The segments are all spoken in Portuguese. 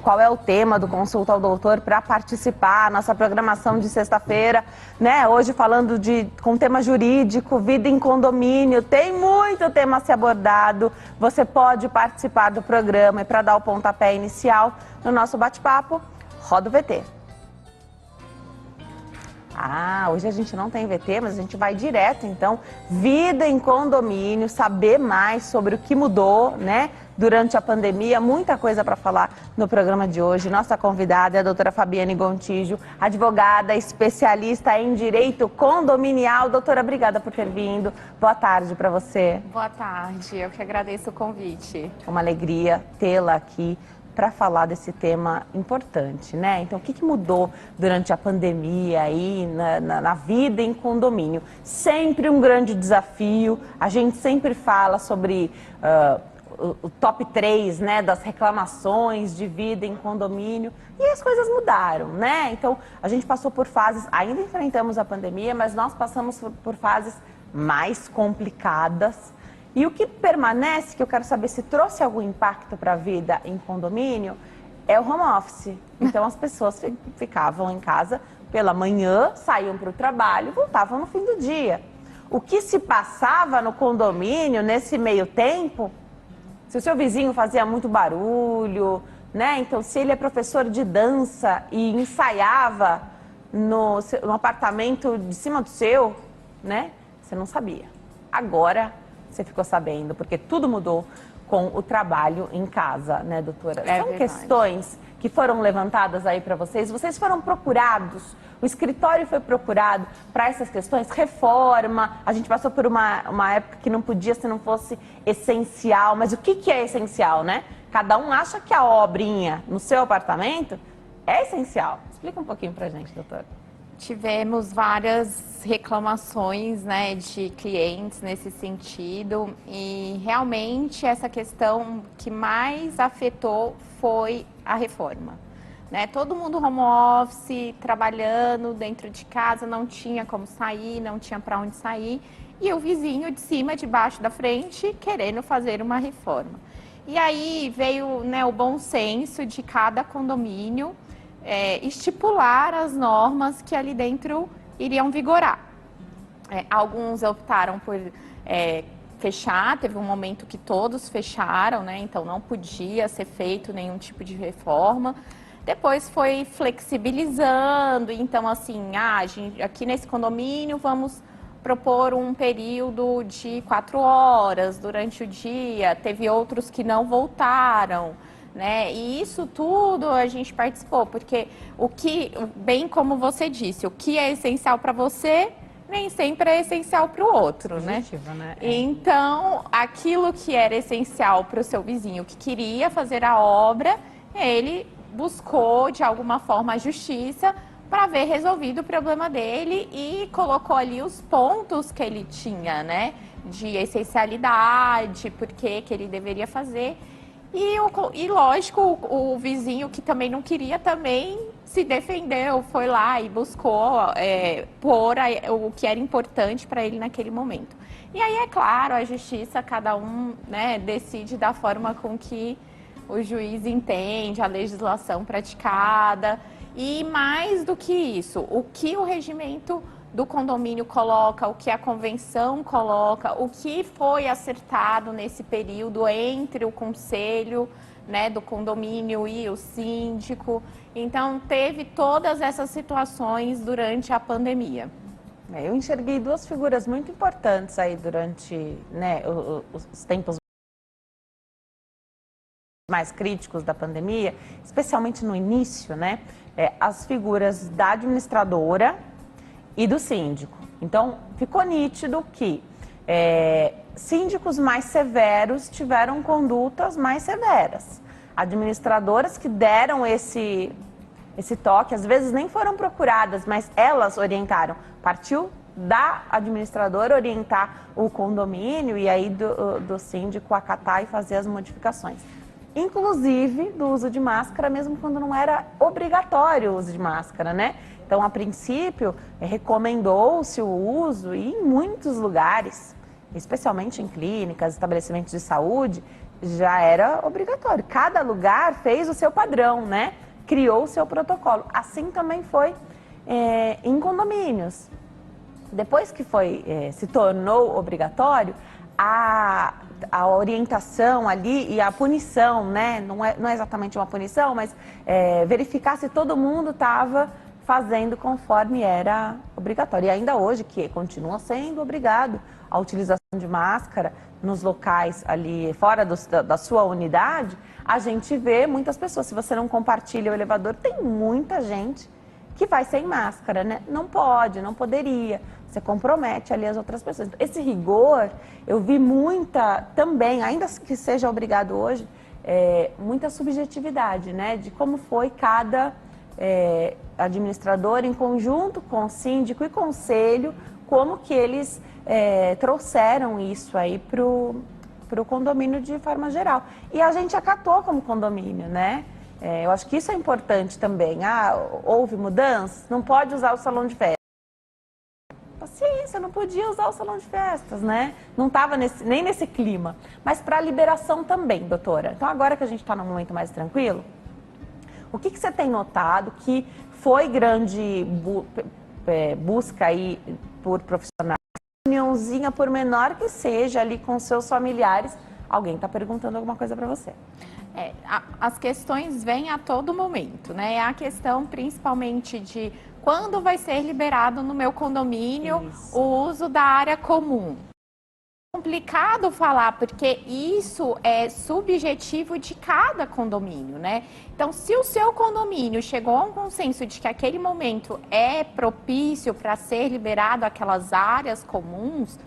Qual é o tema do Consulta ao Doutor para participar? Nossa programação de sexta-feira, né? Hoje falando com tema jurídico, vida em condomínio. Tem muito tema a ser abordado. Você pode participar do programa e para dar o pontapé inicial no nosso bate-papo, roda o VT. Hoje a gente não tem VT, mas a gente vai direto, então, vida em condomínio, saber mais sobre o que mudou, né, durante a pandemia, muita coisa para falar no programa de hoje. Nossa convidada é a doutora Fabiane Gontijo, advogada, especialista em direito condominial. Doutora, obrigada por ter vindo. Boa tarde para você. Boa tarde, eu que agradeço o convite. É uma alegria tê-la aqui para falar desse tema importante, né? Então, o que mudou durante a pandemia aí na vida em condomínio? Sempre um grande desafio, a gente sempre fala sobre o top 3, né, das reclamações de vida em condomínio, e as coisas mudaram, né? Então, a gente passou por fases, ainda enfrentamos a pandemia, mas nós passamos por fases mais complicadas. E o que permanece, que eu quero saber se trouxe algum impacto para a vida em condomínio, é o home office. Então as pessoas ficavam em casa pela manhã, saíam para o trabalho e voltavam no fim do dia. O que se passava no condomínio nesse meio tempo, se o seu vizinho fazia muito barulho, né? Então se ele é professor de dança e ensaiava no apartamento de cima do seu, né? Você não sabia. Agora você ficou sabendo, porque tudo mudou com o trabalho em casa, né, doutora? São verdade. Questões que foram levantadas aí para vocês. Vocês foram procurados, o escritório foi procurado para essas questões? Reforma, a gente passou por uma época que não podia se não fosse essencial, mas o que é essencial, né? Cada um acha que a obrinha no seu apartamento é essencial. Explica um pouquinho pra gente, doutora. Tivemos várias reclamações, né, de clientes nesse sentido e realmente essa questão que mais afetou foi a reforma, né? Todo mundo home office, trabalhando dentro de casa, não tinha como sair, não tinha para onde sair e o vizinho de cima, de baixo, da frente, querendo fazer uma reforma. E aí veio, né, o bom senso de cada condomínio estipular as normas que ali dentro iriam vigorar. Alguns optaram por fechar, teve um momento que todos fecharam, né? Então não podia ser feito nenhum tipo de reforma. Depois foi flexibilizando, então assim, aqui nesse condomínio vamos propor um período de 4 horas durante o dia, teve outros que não voltaram, né? E isso tudo a gente participou, porque bem como você disse, o que é essencial para você, nem sempre é essencial para o outro, né? Então, aquilo que era essencial para o seu vizinho, que queria fazer a obra, ele buscou, de alguma forma, a justiça para ver resolvido o problema dele e colocou ali os pontos que ele tinha, né? De essencialidade, por que ele deveria fazer. E lógico, o vizinho que também não queria também se defendeu, foi lá e buscou pôr o que era importante para ele naquele momento. E aí, é claro, a justiça, cada um, né, decide da forma com que o juiz entende, a legislação praticada. E mais do que isso, o que o regimento do condomínio coloca, o que a convenção coloca, o que foi acertado nesse período entre o conselho, né, do condomínio e o síndico. Então, teve todas essas situações durante a pandemia. Eu enxerguei duas figuras muito importantes aí durante, né, os tempos mais críticos da pandemia, especialmente no início, né, as figuras da administradora e do síndico. Então, ficou nítido que síndicos mais severos tiveram condutas mais severas. Administradoras que deram esse toque, às vezes nem foram procuradas, mas elas orientaram. Partiu da administradora orientar o condomínio e aí do síndico acatar e fazer as modificações. Inclusive do uso de máscara, mesmo quando não era obrigatório o uso de máscara, né? Então, a princípio, recomendou-se o uso e em muitos lugares, especialmente em clínicas, estabelecimentos de saúde, já era obrigatório. Cada lugar fez o seu padrão, né? Criou o seu protocolo. Assim também foi em condomínios. Depois que se tornou obrigatório, a orientação ali e a punição, né? Não é exatamente uma punição, mas verificar se todo mundo estava fazendo conforme era obrigatório. E ainda hoje, que continua sendo obrigado a utilização de máscara nos locais ali fora da sua unidade, a gente vê muitas pessoas. Se você não compartilha o elevador, tem muita gente que vai sem máscara, né? Não pode, não poderia. Você compromete ali as outras pessoas. Então, esse rigor, eu vi muita também, ainda que seja obrigado hoje, muita subjetividade, né? De como foi cada administrador, em conjunto com o síndico e conselho, como que eles trouxeram isso aí para o condomínio de forma geral. E a gente acatou como condomínio, né? Eu acho que isso é importante também. Houve mudanças? Não pode usar o salão de festa. Paciência, não podia usar o salão de festas, né? Não estava nem nesse clima. Mas para a liberação também, doutora. Então, agora que a gente está num momento mais tranquilo, o que você tem notado que foi grande busca aí por profissionais? Reuniãozinha, por menor que seja, ali com seus familiares, alguém está perguntando alguma coisa para você. As questões vêm a todo momento, né? A questão principalmente de quando vai ser liberado no meu condomínio o uso da área comum. É complicado falar, porque isso é subjetivo de cada condomínio, né? Então, se o seu condomínio chegou a um consenso de que aquele momento é propício para ser liberado aquelas áreas comuns,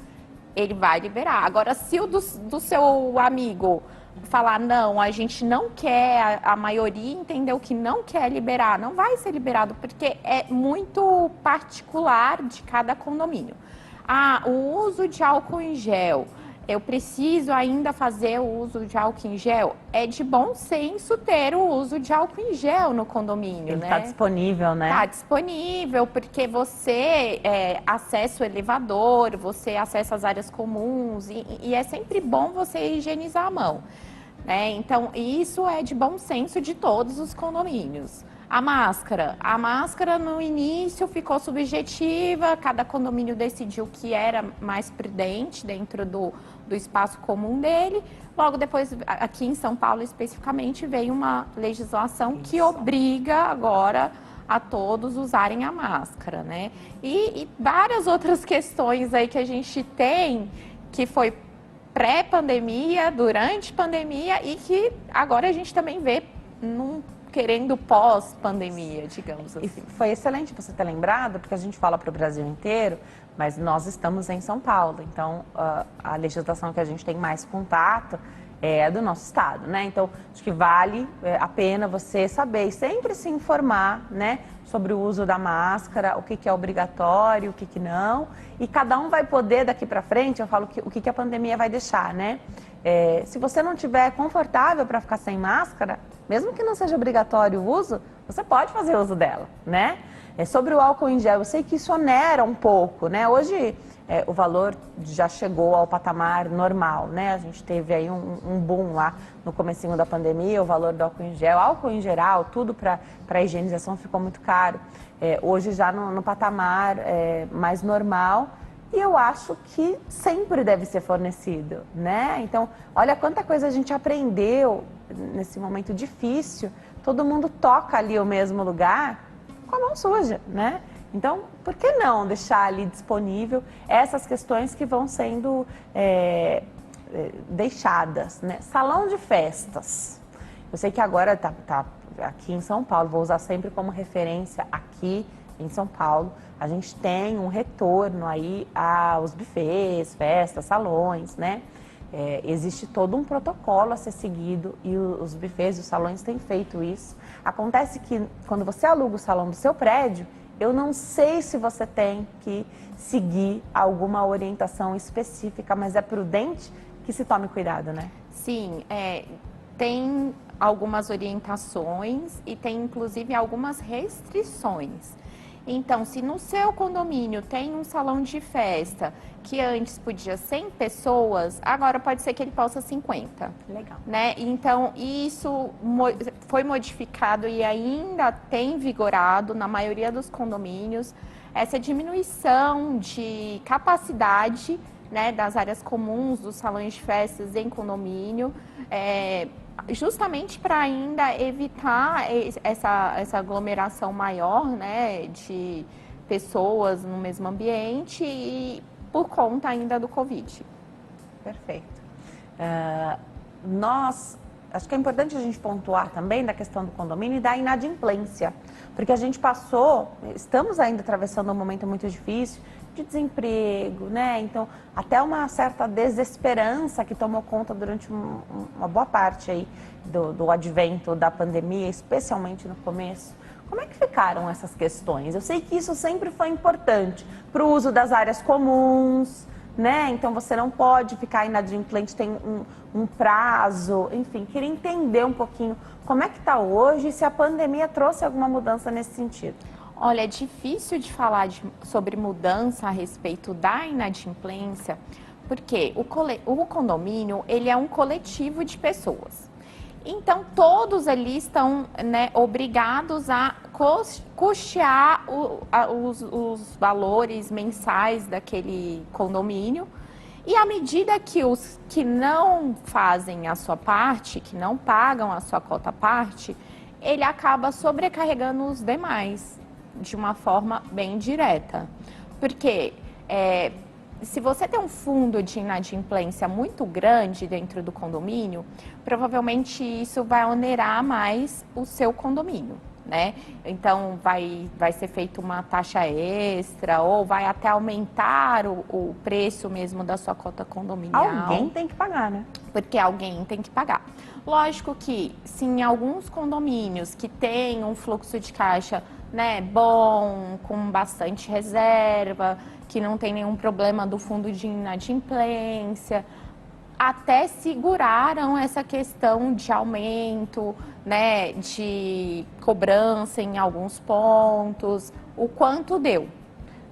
ele vai liberar. Agora, se o do seu amigo falar, não, a gente não quer, a maioria entendeu que não quer liberar, não vai ser liberado, porque é muito particular de cada condomínio. O uso de álcool em gel, eu preciso ainda fazer o uso de álcool em gel? É de bom senso ter o uso de álcool em gel no condomínio, Ele né? está disponível, né? Está disponível, porque você acessa o elevador, você acessa as áreas comuns, e é sempre bom você higienizar a mão, né? Então, isso é de bom senso de todos os condomínios. A máscara no início ficou subjetiva, cada condomínio decidiu que era mais prudente dentro do espaço comum dele. Logo depois, aqui em São Paulo especificamente, veio uma legislação que obriga agora a todos usarem a máscara, né? E várias outras questões aí que a gente tem, que foi pré-pandemia, durante pandemia e que agora a gente também vê querendo pós-pandemia, digamos assim. E foi excelente você ter lembrado, porque a gente fala para o Brasil inteiro, mas nós estamos em São Paulo, então a legislação que a gente tem mais contato é do nosso estado, né? Então, acho que vale a pena você saber e sempre se informar, né, sobre o uso da máscara, o que é obrigatório, o que não, e cada um vai poder daqui para frente, eu falo o que a pandemia vai deixar, né? Se você não estiver confortável para ficar sem máscara, mesmo que não seja obrigatório o uso, você pode fazer uso dela, né? Sobre o álcool em gel, eu sei que isso onera um pouco, né? Hoje o valor já chegou ao patamar normal, né? A gente teve aí um boom lá no comecinho da pandemia, o valor do álcool em gel, álcool em geral, tudo para higienização ficou muito caro. Hoje já no patamar mais normal, e eu acho que sempre deve ser fornecido, né? Então, olha quanta coisa a gente aprendeu nesse momento difícil. Todo mundo toca ali o mesmo lugar com a mão suja, né? Então, por que não deixar ali disponível essas questões que vão sendo deixadas, né? Salão de festas. Eu sei que agora tá aqui em São Paulo, vou usar sempre como referência aqui em São Paulo, a gente tem um retorno aí aos buffets, festas, salões, né? Existe todo um protocolo a ser seguido e os buffets e os salões têm feito isso. Acontece que quando você aluga o salão do seu prédio, eu não sei se você tem que seguir alguma orientação específica, mas é prudente que se tome cuidado, né? Sim, tem algumas orientações e tem inclusive algumas restrições. Então, se no seu condomínio tem um salão de festa que antes podia 100 pessoas, agora pode ser que ele possa 50. Legal. Né? Então, isso foi modificado e ainda tem vigorado na maioria dos condomínios, essa diminuição de capacidade, né, das áreas comuns, dos salões de festas em condomínio, justamente para ainda evitar essa aglomeração maior, né, de pessoas no mesmo ambiente e por conta ainda do Covid. Perfeito. Acho que é importante a gente pontuar também da questão do condomínio e da inadimplência, porque a gente estamos ainda atravessando um momento muito difícil de desemprego, né? Então, até uma certa desesperança que tomou conta durante uma boa parte aí do advento da pandemia, especialmente no começo. Como é que ficaram essas questões? Eu sei que isso sempre foi importante para o uso das áreas comuns, né? Então você não pode ficar inadimplente, tem um prazo, enfim, queria entender um pouquinho como é que está hoje e se a pandemia trouxe alguma mudança nesse sentido. Olha, é difícil de falar sobre mudança a respeito da inadimplência, porque o condomínio, ele é um coletivo de pessoas. Então, todos ali estão, né, obrigados a custear os valores mensais daquele condomínio. E à medida que os que não fazem a sua parte, que não pagam a sua cota parte, ele acaba sobrecarregando os demais de uma forma bem direta. Porque se você tem um fundo de inadimplência muito grande dentro do condomínio, provavelmente isso vai onerar mais o seu condomínio, né? Então, vai ser feita uma taxa extra ou vai até aumentar o preço mesmo da sua cota condominial. Alguém tem que pagar, né? Porque alguém tem que pagar. Lógico que, se em alguns condomínios que tem um fluxo de caixa, né, bom, com bastante reserva, que não tem nenhum problema do fundo de inadimplência, até seguraram essa questão de aumento, né, de cobrança em alguns pontos, o quanto deu,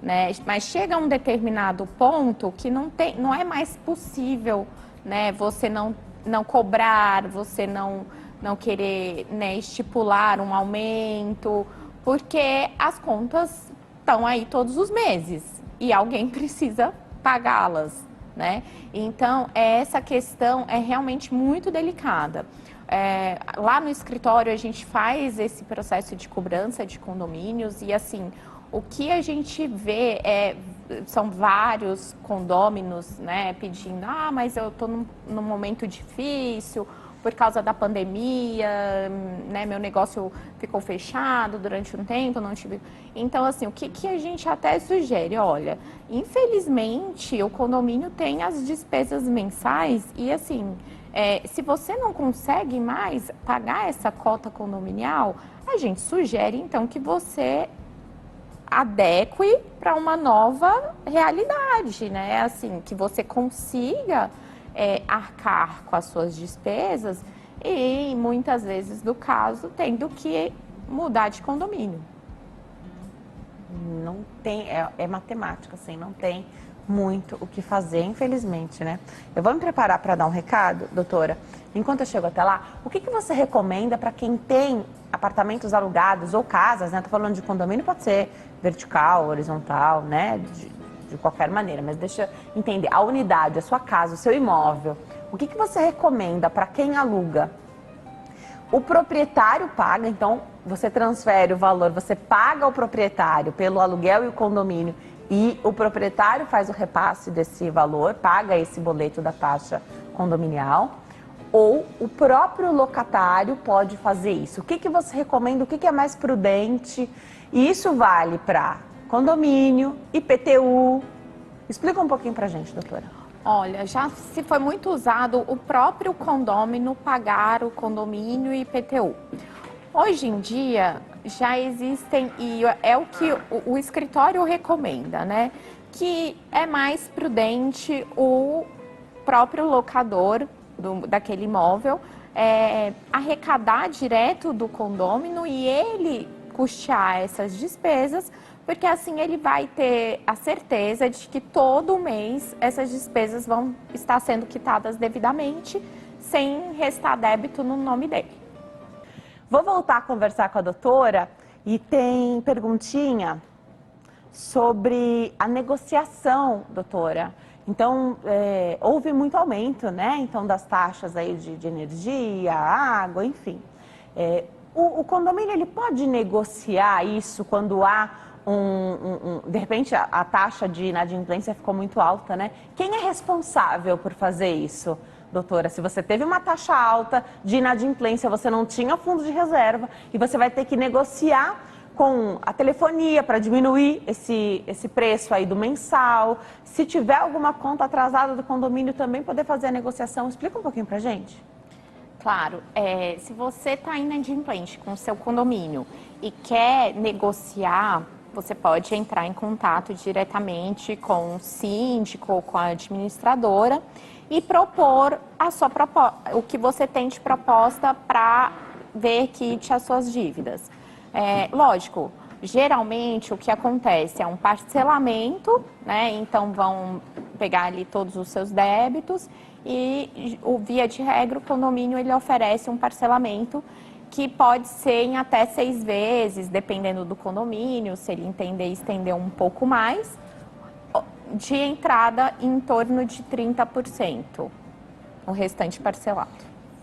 né? Mas chega a um determinado ponto que não é mais possível, né, você não cobrar, você não querer, né, estipular um aumento, porque as contas estão aí todos os meses e alguém precisa pagá-las, né? Então, essa questão é realmente muito delicada. Lá no escritório, a gente faz esse processo de cobrança de condomínios e, assim, o que a gente vê são vários condôminos, né, pedindo, mas eu estou num momento difícil por causa da pandemia, né, meu negócio ficou fechado durante um tempo, não tive... Então, assim, o que a gente até sugere? Olha, infelizmente, o condomínio tem as despesas mensais e, assim, se você não consegue mais pagar essa cota condominial, a gente sugere, então, que você adeque para uma nova realidade, né? Assim, que você consiga arcar com as suas despesas e, muitas vezes, do caso, tendo que mudar de condomínio. Não tem, é matemática, assim, não tem muito o que fazer, infelizmente, né? Eu vou me preparar para dar um recado, doutora. Enquanto eu chego até lá, o que você recomenda para quem tem apartamentos alugados ou casas, né? Tô falando de condomínio, pode ser vertical, horizontal, né? De qualquer maneira, mas deixa eu entender. A unidade, a sua casa, o seu imóvel, o que você recomenda para quem aluga? O proprietário paga, então você transfere o valor, você paga ao proprietário pelo aluguel e o condomínio e o proprietário faz o repasse desse valor, paga esse boleto da taxa condominial, ou o próprio locatário pode fazer isso. O que você recomenda, o que é mais prudente? E isso vale para condomínio, IPTU. Explica um pouquinho pra gente, doutora. Olha, já se foi muito usado o próprio condômino pagar o condomínio e IPTU. Hoje em dia, já existem, e é o que o escritório recomenda, né? Que é mais prudente o próprio locador daquele imóvel arrecadar direto do condômino e ele custear essas despesas porque assim ele vai ter a certeza de que todo mês essas despesas vão estar sendo quitadas devidamente, sem restar débito no nome dele. Vou voltar a conversar com a doutora e tem perguntinha sobre a negociação, doutora. Então, houve muito aumento, né? Então, das taxas aí de energia, água, enfim. O condomínio, ele pode negociar isso quando há de repente, a taxa de inadimplência ficou muito alta, né? Quem é responsável por fazer isso, doutora? Se você teve uma taxa alta de inadimplência, você não tinha fundo de reserva e você vai ter que negociar com a telefonia para diminuir esse preço aí do mensal. Se tiver alguma conta atrasada do condomínio, também poder fazer a negociação. Explica um pouquinho pra gente. Claro, se você está inadimplente com o seu condomínio e quer negociar, você pode entrar em contato diretamente com o síndico ou com a administradora e propor o que você tem de proposta para ver quite as suas dívidas. Lógico, geralmente o que acontece é um parcelamento, né? Então vão pegar ali todos os seus débitos e, via de regra, o condomínio ele oferece um parcelamento que pode ser em até 6 vezes, dependendo do condomínio, se ele entender estender um pouco mais, de entrada em torno de 30%, o restante parcelado.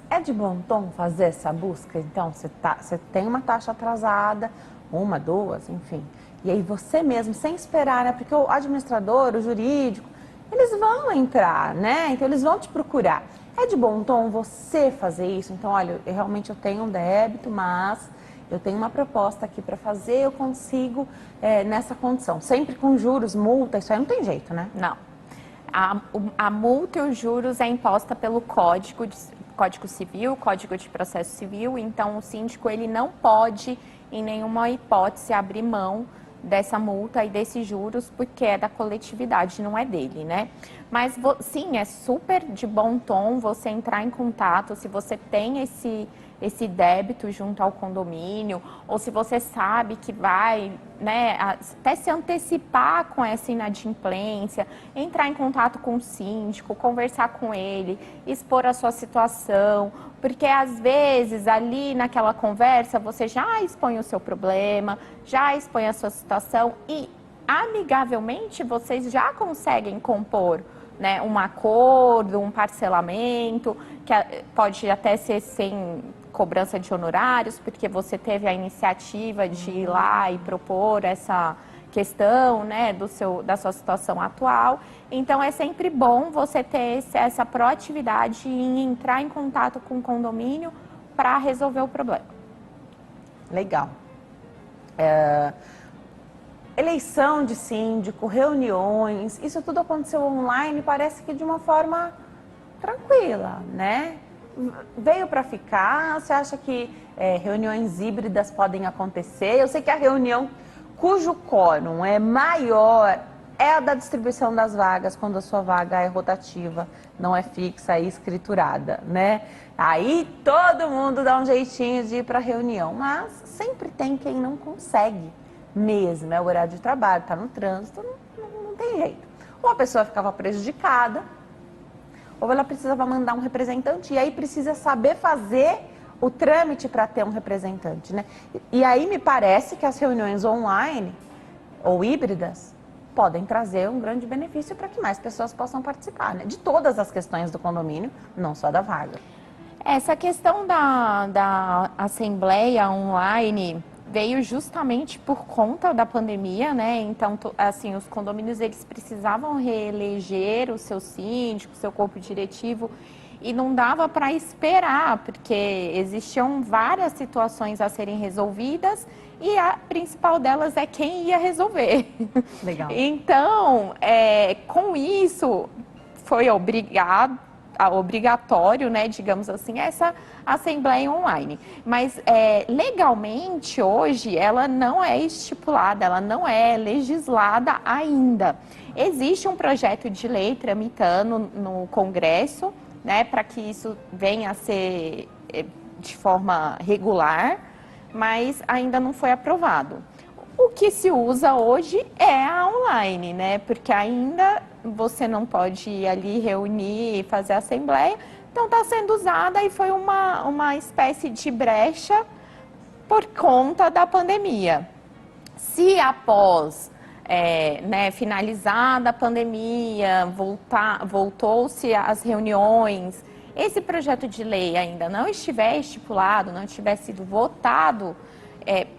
É de bom tom fazer essa busca? Então, você tem uma taxa atrasada, uma, duas, enfim. E aí você mesmo, sem esperar, né? Porque o administrador, o jurídico, eles vão entrar, né? Então, eles vão te procurar. É de bom tom você fazer isso? Então, olha, realmente eu tenho um débito, mas eu tenho uma proposta aqui para fazer, eu consigo nessa condição. Sempre com juros, multa, isso aí não tem jeito, né? Não. A multa e os juros é imposta pelo Código Civil, Código de Processo Civil, então o síndico ele não pode, em nenhuma hipótese, abrir mão dessa multa e desses juros, porque é da coletividade, não é dele, né? Mas sim, é super de bom tom você entrar em contato, se você tem esse débito junto ao condomínio, ou se você sabe que vai, né, até se antecipar com essa inadimplência, entrar em contato com o síndico, conversar com ele, expor a sua situação, porque às vezes ali naquela conversa você já expõe o seu problema, já expõe a sua situação e amigavelmente vocês já conseguem compor, né, um acordo, um parcelamento, que pode até ser sem cobrança de honorários, porque você teve a iniciativa de ir lá e propor essa questão, né, da sua situação atual. Então, é sempre bom você ter essa proatividade em entrar em contato com o condomínio para resolver o problema. Legal. Eleição de síndico, reuniões, isso tudo aconteceu online, parece que de uma forma tranquila, né? Veio para ficar? Você acha que reuniões híbridas podem acontecer? Eu sei que a reunião cujo quórum é maior é a da distribuição das vagas, quando a sua vaga é rotativa, não é fixa e escriturada, né? Aí todo mundo dá um jeitinho de ir para a reunião, mas sempre tem quem não consegue mesmo, é o horário de trabalho, está no trânsito, não tem jeito. Ou a pessoa ficava prejudicada, ou ela precisava mandar um representante, e aí precisa saber fazer o trâmite para ter um representante, né? E aí me parece que as reuniões online ou híbridas podem trazer um grande benefício para que mais pessoas possam participar, né? De todas as questões do condomínio, não só da vaga. Essa questão da assembleia online veio justamente por conta da pandemia, né? Então, assim, os condomínios, eles precisavam reeleger o seu síndico, o seu corpo diretivo, e não dava para esperar, porque existiam várias situações a serem resolvidas e a principal delas é quem ia resolver. Legal. Então, com isso, foi obrigatório, né, digamos assim, essa assembleia online. Mas legalmente hoje ela não é estipulada, ela não é legislada ainda. Existe um projeto de lei tramitando no Congresso, né, para que isso venha a ser de forma regular, mas ainda não foi aprovado. O que se usa hoje é a online, né? Porque ainda você não pode ir ali reunir, fazer assembleia. Então está sendo usada e foi uma espécie de brecha por conta da pandemia. Se após finalizada a pandemia, voltou-se às reuniões, esse projeto de lei ainda não estiver estipulado, não tiver sido votado,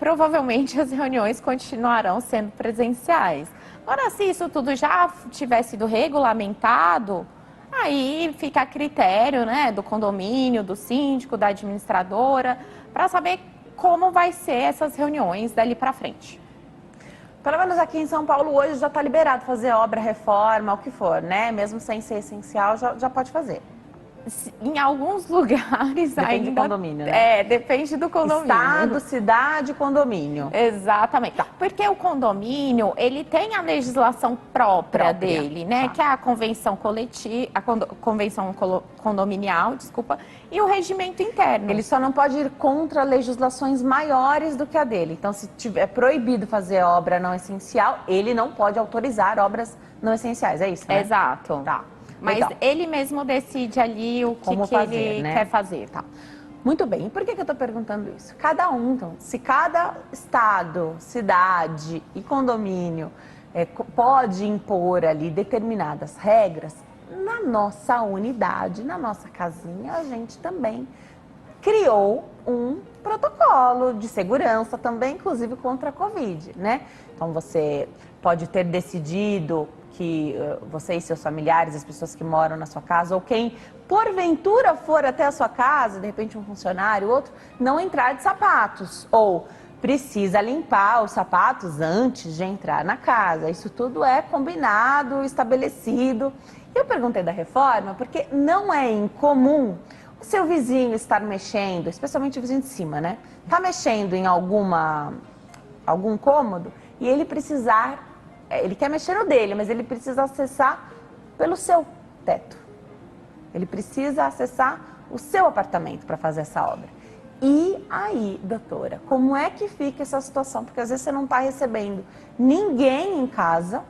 provavelmente as reuniões continuarão sendo presenciais. Agora, se isso tudo já tiver sido regulamentado, aí fica a critério, né, do condomínio, do síndico, da administradora, para saber como vai ser essas reuniões dali para frente. Pelo menos aqui em São Paulo hoje já está liberado fazer obra, reforma, o que for, né? Mesmo sem ser essencial, já pode fazer. Em alguns lugares ainda... Depende do condomínio, né? Depende do condomínio. Estado, cidade, condomínio. Exatamente. Tá. Porque o condomínio, ele tem a legislação própria dele, né? Tá. Que é a convenção coletiva, a convenção condominial, desculpa, e o regimento interno. Ele só não pode ir contra legislações maiores do que a dele. Então, se tiver proibido fazer obra não essencial, ele não pode autorizar obras não essenciais, é isso, né? Exato. Tá. Mas legal. Ele mesmo decide ali o que fazer, ele quer fazer, tá? Muito bem. E por que eu estou perguntando isso? Cada um, então, se cada estado, cidade e condomínio pode impor ali determinadas regras, na nossa unidade, na nossa casinha, a gente também criou um protocolo de segurança também, inclusive contra a Covid, né? Então, você pode ter decidido que você e seus familiares, as pessoas que moram na sua casa, ou quem porventura for até a sua casa, de repente um funcionário, outro, não entrar de sapatos, ou precisa limpar os sapatos antes de entrar na casa. Isso tudo é combinado, estabelecido. Eu perguntei da reforma porque não é incomum o seu vizinho estar mexendo, especialmente o vizinho de cima, né? Tá mexendo em algum cômodo e ele precisar... Ele quer mexer no dele, mas ele precisa acessar pelo seu teto. Ele precisa acessar o seu apartamento para fazer essa obra. E aí, doutora, como é que fica essa situação? Porque às vezes você não está recebendo ninguém em casa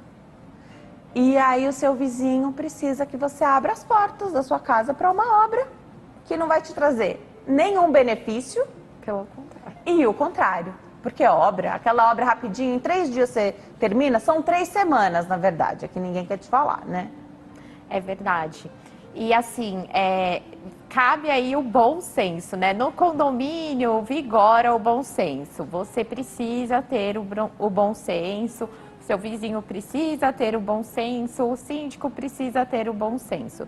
e aí o seu vizinho precisa que você abra as portas da sua casa para uma obra que não vai te trazer nenhum benefício. Pelo contrário. E o contrário. Porque aquela obra rapidinho, em 3 dias você termina, são 3 semanas, na verdade, é que ninguém quer te falar, né? É verdade. E assim, cabe aí o bom senso, né? No condomínio vigora o bom senso. Você precisa ter o bom senso, o seu vizinho precisa ter o bom senso, o síndico precisa ter o bom senso.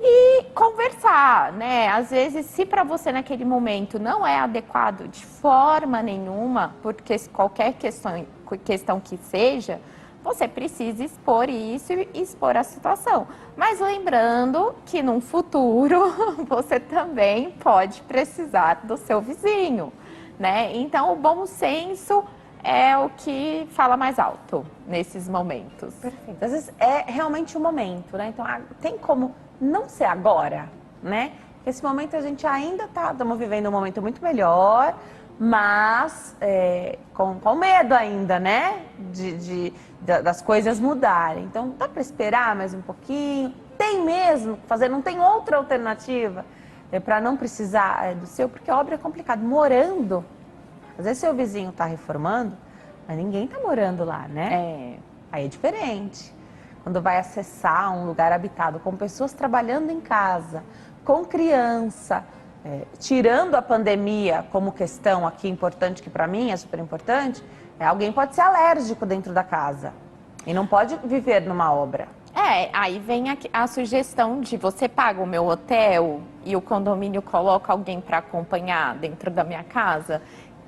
E conversar, né? Às vezes, se para você naquele momento não é adequado de forma nenhuma, porque qualquer questão que seja, você precisa expor isso e expor a situação. Mas lembrando que num futuro você também pode precisar do seu vizinho, né? Então, o bom senso é o que fala mais alto nesses momentos. Perfeito. Às vezes é realmente o momento, né? Então, tem como não ser agora, né? Esse momento a gente ainda estamos vivendo um momento muito melhor, mas com medo ainda, né? Das coisas mudarem. Então, dá para esperar mais um pouquinho? Tem mesmo que fazer, não tem outra alternativa para não precisar do seu, porque a obra é complicado. Morando, às vezes seu vizinho está reformando, mas ninguém está morando lá, né? Aí é diferente. Quando vai acessar um lugar habitado com pessoas trabalhando em casa, com criança, tirando a pandemia como questão aqui importante, que para mim é super importante, alguém pode ser alérgico dentro da casa e não pode viver numa obra. Aí vem a sugestão de você paga o meu hotel e o condomínio coloca alguém para acompanhar dentro da minha casa.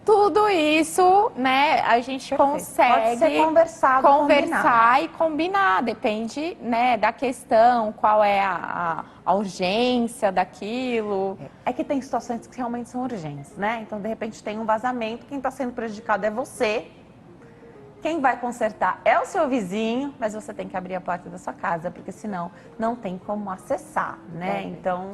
Tudo isso, né, a gente consegue pode ser conversar e combinar, depende, né, da questão, qual é a urgência daquilo. É que tem situações que realmente são urgentes, né? Então, de repente, tem um vazamento, quem está sendo prejudicado é você, quem vai consertar é o seu vizinho, mas você tem que abrir a porta da sua casa, porque senão não tem como acessar, né? Então...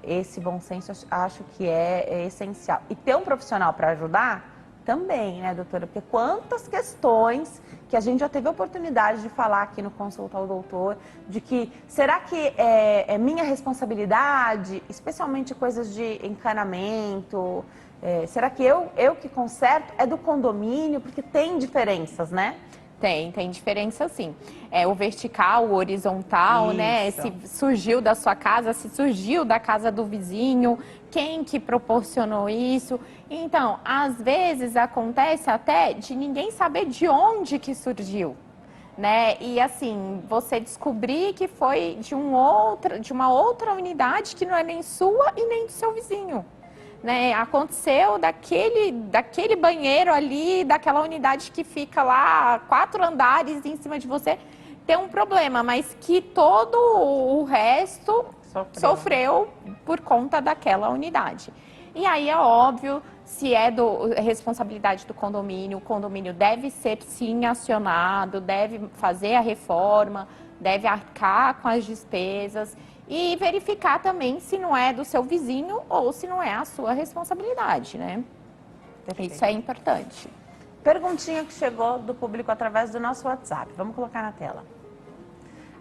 esse bom senso acho que é essencial. E ter um profissional para ajudar também, né, doutora? Porque quantas questões que a gente já teve a oportunidade de falar aqui no Consulta ao Doutor, de que será que é minha responsabilidade, especialmente coisas de encanamento, será que eu que conserto? É do condomínio? Porque tem diferenças, né? Tem diferença sim. O vertical, o horizontal, né? Isso. Se surgiu da sua casa, se surgiu da casa do vizinho, quem que proporcionou isso. Então, às vezes acontece até de ninguém saber de onde que surgiu, né? E assim, você descobrir que foi de uma outra unidade que não é nem sua e nem do seu vizinho. Né, aconteceu daquele banheiro ali, daquela unidade que fica lá 4 andares em cima de você, tem um problema, mas que todo o resto sofreu por conta daquela unidade. E aí é óbvio, se é responsabilidade do condomínio, o condomínio deve ser sim acionado, deve fazer a reforma, deve arcar com as despesas. E verificar também se não é do seu vizinho ou se não é a sua responsabilidade, né? Perfeito. Isso é importante. Perguntinha que chegou do público através do nosso WhatsApp. Vamos colocar na tela.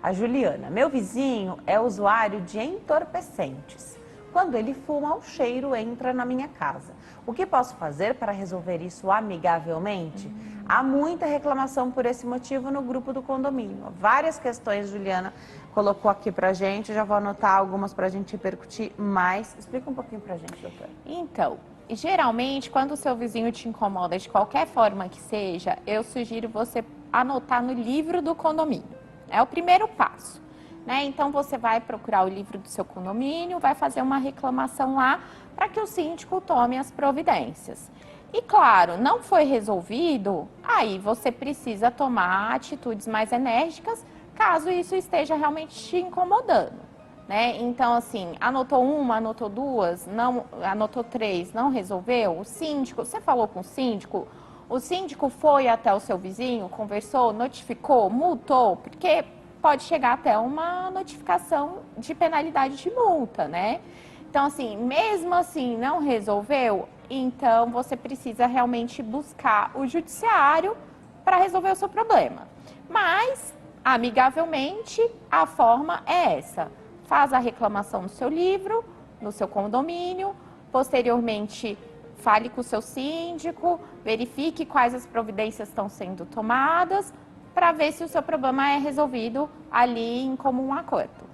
A Juliana. Meu vizinho é usuário de entorpecentes. Quando ele fuma, o cheiro entra na minha casa. O que posso fazer para resolver isso amigavelmente? Há muita reclamação por esse motivo no grupo do condomínio. Várias questões, Juliana colocou aqui pra gente. Já vou anotar algumas pra gente repercutir mais. Explica um pouquinho pra gente, doutora. Então, geralmente, quando o seu vizinho te incomoda de qualquer forma que seja, eu sugiro você anotar no livro do condomínio. É o primeiro passo. Né? Então, você vai procurar o livro do seu condomínio, vai fazer uma reclamação lá para que o síndico tome as providências. E, claro, não foi resolvido, aí você precisa tomar atitudes mais enérgicas, caso isso esteja realmente te incomodando. Né? Então, assim, anotou uma, anotou duas, não, anotou 3, não resolveu? O síndico, você falou com o síndico foi até o seu vizinho, conversou, notificou, multou, porque pode chegar até uma notificação de penalidade de multa, né? Então, assim, mesmo assim não resolveu, então você precisa realmente buscar o judiciário para resolver o seu problema. Mas, amigavelmente, a forma é essa. Faz a reclamação no seu livro, no seu condomínio, posteriormente fale com o seu síndico, verifique quais as providências estão sendo tomadas, para ver se o seu problema é resolvido ali em comum acordo.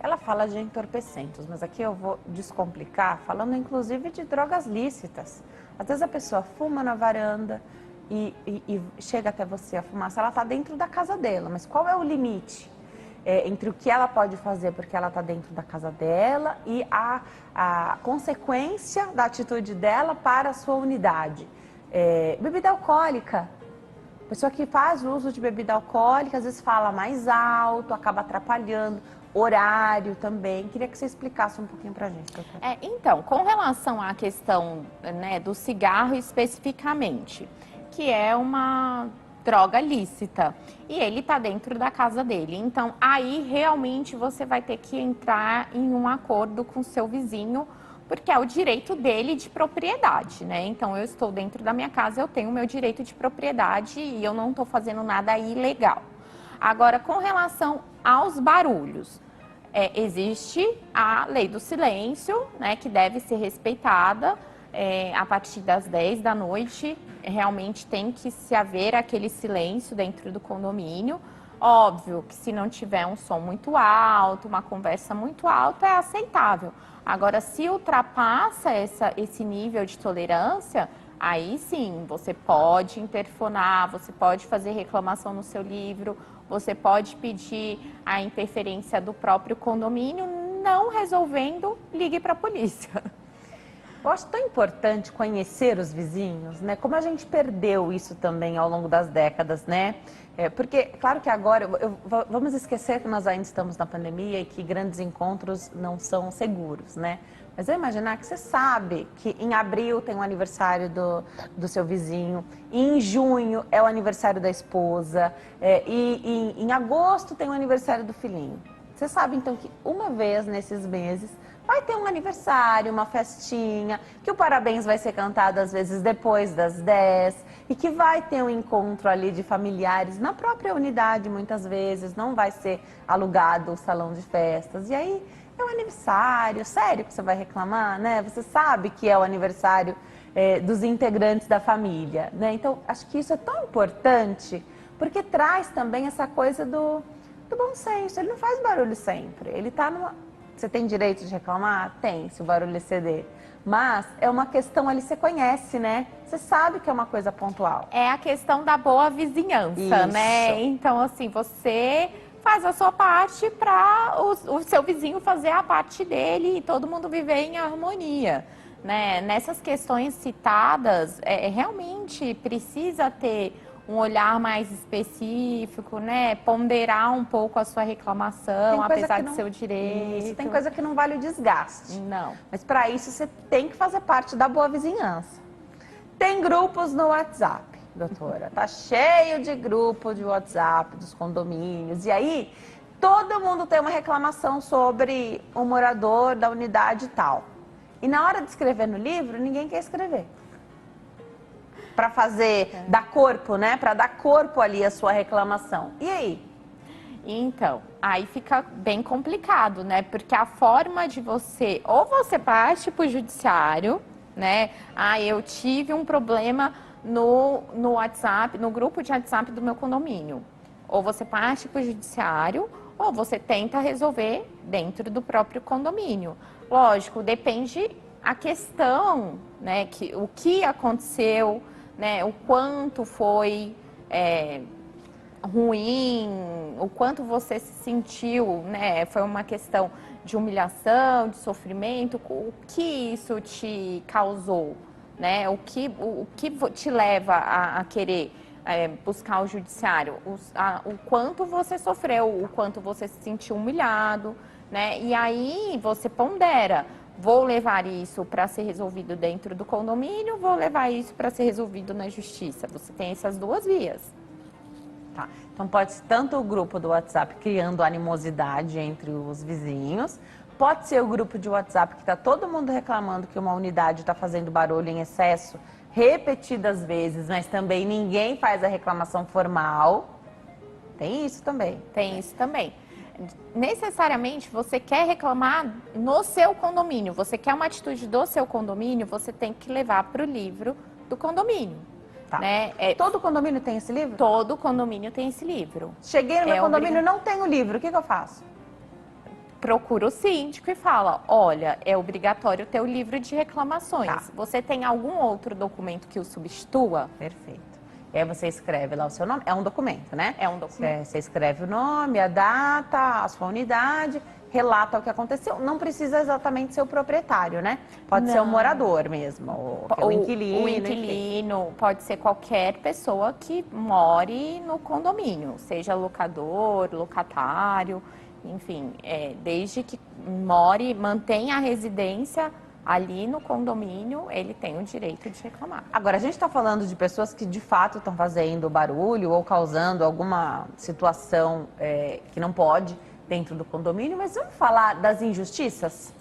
Ela fala de entorpecentes, mas aqui eu vou descomplicar, falando inclusive de drogas lícitas. Às vezes a pessoa fuma na varanda e chega até você a fumaça, ela está dentro da casa dela, mas qual é o limite entre o que ela pode fazer porque ela está dentro da casa dela e a consequência da atitude dela para a sua unidade? Bebida alcoólica. Pessoa que faz uso de bebida alcoólica, às vezes fala mais alto, acaba atrapalhando, horário também. Queria que você explicasse um pouquinho pra gente, doutora. Então, com relação à questão, né, do cigarro especificamente, que é uma droga lícita, e ele está dentro da casa dele. Então, aí realmente você vai ter que entrar em um acordo com o seu vizinho, porque é o direito dele de propriedade, né? Então, eu estou dentro da minha casa, eu tenho o meu direito de propriedade e eu não estou fazendo nada ilegal. Agora, com relação aos barulhos, existe a lei do silêncio, né, que deve ser respeitada. A partir das 10 da noite, realmente tem que se haver aquele silêncio dentro do condomínio. Óbvio que se não tiver um som muito alto, uma conversa muito alta, é aceitável. Agora, se ultrapassa esse nível de tolerância, aí sim, você pode interfonar, você pode fazer reclamação no seu livro, você pode pedir a interferência do próprio condomínio, não resolvendo, ligue para a polícia. Eu acho tão importante conhecer os vizinhos, né? Como a gente perdeu isso também ao longo das décadas, né? Porque, claro que agora, vamos esquecer que nós ainda estamos na pandemia e que grandes encontros não são seguros, né? Mas eu imaginar que você sabe que em abril tem o aniversário do seu vizinho, e em junho é o aniversário da esposa, e em agosto tem o aniversário do filhinho. Você sabe, então, que uma vez nesses meses vai ter um aniversário, uma festinha, que o parabéns vai ser cantado às vezes depois das 10 e que vai ter um encontro ali de familiares na própria unidade, muitas vezes, não vai ser alugado o salão de festas. E aí é um aniversário, sério que você vai reclamar, né? Você sabe que é o aniversário dos integrantes da família, né? Então, acho que isso é tão importante, porque traz também essa coisa do bom senso. Ele não faz barulho sempre, ele tá numa... Você tem direito de reclamar? Tem, se o barulho exceder. Mas é uma questão ali, você conhece, né? Você sabe que é uma coisa pontual. É a questão da boa vizinhança, Isso. né? Então, assim, você faz a sua parte para o seu vizinho fazer a parte dele e todo mundo viver em harmonia, né? Nessas questões citadas, realmente precisa ter um olhar mais específico, né? Ponderar um pouco a sua reclamação, apesar de seu direito. Isso, tem coisa que não vale o desgaste. Não. Mas para isso você tem que fazer parte da boa vizinhança. Tem grupos no WhatsApp, doutora. Tá cheio de grupo de WhatsApp dos condomínios. E aí, todo mundo tem uma reclamação sobre o morador da unidade tal. E na hora de escrever no livro, ninguém quer escrever. Para fazer, dar corpo, né? Para dar corpo ali à sua reclamação. E aí? Então, aí fica bem complicado, né? Porque a forma de você, ou você parte para o judiciário, né? Ah, eu tive um problema no WhatsApp, no grupo de WhatsApp do meu condomínio. Ou você parte para o judiciário, ou você tenta resolver dentro do próprio condomínio. Lógico, depende a questão, né? O que aconteceu, né? O quanto foi ruim, o quanto você se sentiu, né? Foi uma questão de humilhação, de sofrimento, o que isso te causou, né? O que te leva a querer buscar o judiciário? O quanto você sofreu, o quanto você se sentiu humilhado, né? E aí você pondera. Vou levar isso para ser resolvido dentro do condomínio, vou levar isso para ser resolvido na justiça. Você tem essas duas vias. Tá. Então pode ser tanto o grupo do WhatsApp criando animosidade entre os vizinhos, pode ser o grupo de WhatsApp que está todo mundo reclamando que uma unidade está fazendo barulho em excesso repetidas vezes, mas também ninguém faz a reclamação formal. Tem isso também. Tem isso também. Necessariamente você quer reclamar no seu condomínio, você quer uma atitude do seu condomínio, você tem que levar para o livro do condomínio. Tá. Né? Todo condomínio tem esse livro? Todo condomínio tem esse livro. Cheguei no meu condomínio, não tem o livro, o que eu faço? Procura o síndico e fala, olha, é obrigatório ter o livro de reclamações. Tá. Você tem algum outro documento que o substitua? Perfeito. E aí você escreve lá o seu nome, é um documento, né? É um documento. Você escreve o nome, a data, a sua unidade, relata o que aconteceu. Não precisa exatamente ser o proprietário, né? Pode ser o morador mesmo, o inquilino. O inquilino, pode ser qualquer pessoa que more no condomínio, seja locador, locatário, enfim, desde que more, mantenha a residência ali no condomínio, ele tem o direito de reclamar. Agora, a gente está falando de pessoas que de fato estão fazendo barulho ou causando alguma situação que não pode dentro do condomínio, mas vamos falar das injustiças?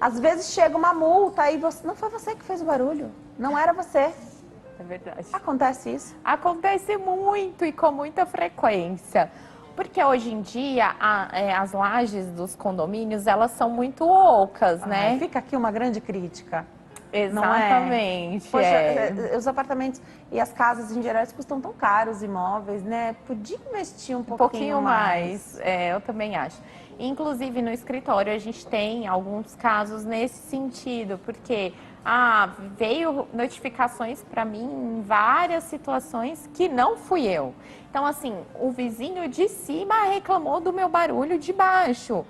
Às vezes chega uma multa e não foi você que fez o barulho, não era você. É verdade. Acontece isso? Acontece muito e com muita frequência. Porque hoje em dia as lajes dos condomínios, elas são muito ocas, né? Fica aqui uma grande crítica. Exatamente. Não é? Poxa, os apartamentos e as casas em geral custam tão caros, os imóveis, né? Podia investir um pouquinho mais. Eu também acho. Inclusive no escritório a gente tem alguns casos nesse sentido, porque veio notificações para mim em várias situações que não fui eu. Então, assim, o vizinho de cima reclamou do meu barulho de baixo.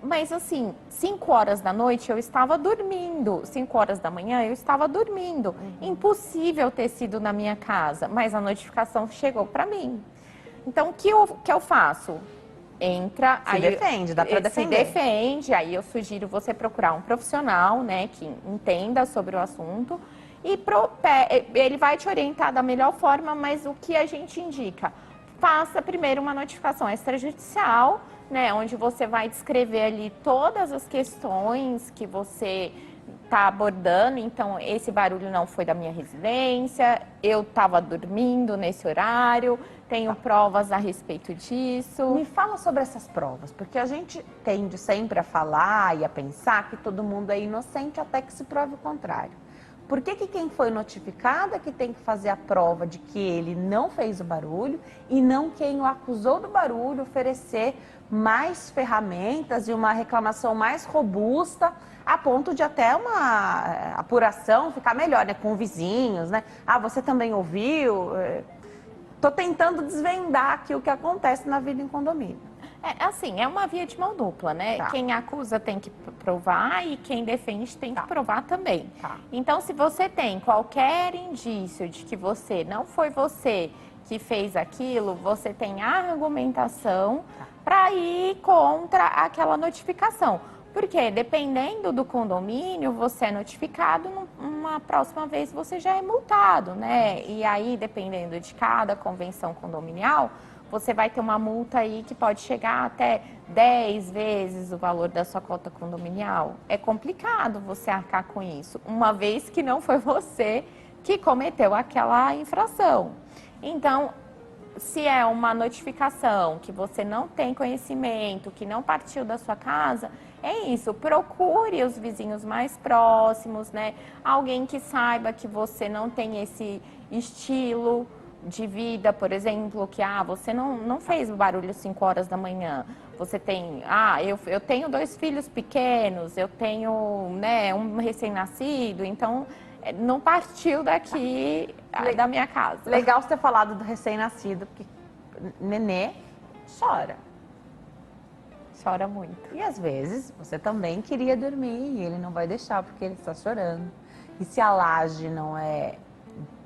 Mas, assim, 5 horas da noite eu estava dormindo. 5 horas da manhã eu estava dormindo. Impossível ter sido na minha casa, mas a notificação chegou para mim. Então, o que eu faço? Entra, Se defende, dá para defender. Se defende, aí eu sugiro você procurar um profissional, né, que entenda sobre o assunto e ele vai te orientar da melhor forma, mas o que a gente indica? faça primeiro uma notificação extrajudicial, né, onde você vai descrever ali todas as questões que você está abordando. Então, esse barulho não foi da minha residência, eu estava dormindo nesse horário, tenho provas a respeito disso. Me fala sobre essas provas, porque a gente tende sempre a falar e a pensar que todo mundo é inocente até que se prove o contrário. Por que quem foi notificado é que tem que fazer a prova de que ele não fez o barulho e não quem o acusou do barulho oferecer mais ferramentas e uma reclamação mais robusta a ponto de até uma apuração ficar melhor, né, com vizinhos, né? Ah, você também ouviu? Tô tentando desvendar aqui o que acontece na vida em condomínio. Assim, é uma via de mão dupla, né? Tá. Quem acusa tem que provar e quem defende tem que provar também. Tá. Então, se você tem qualquer indício de que não foi você que fez aquilo, você tem argumentação para ir contra aquela notificação. Porque dependendo do condomínio, você é notificado, uma próxima vez você já é multado, né? E aí, dependendo de cada convenção condominial, você vai ter uma multa aí que pode chegar até 10 vezes o valor da sua cota condominial. É complicado você arcar com isso, uma vez que não foi você que cometeu aquela infração. Então, se é uma notificação que você não tem conhecimento, que não partiu da sua casa, é isso, procure os vizinhos mais próximos, né? Alguém que saiba que você não tem esse estilo de vida, por exemplo, que você não fez barulho às 5 horas da manhã. Você tem, eu tenho 2 filhos pequenos, eu tenho, né, um recém-nascido, então não partiu daqui da minha casa. Legal você ter falado do recém-nascido, porque nenê chora. Chora muito. E às vezes você também queria dormir e ele não vai deixar porque ele está chorando. E se a laje não é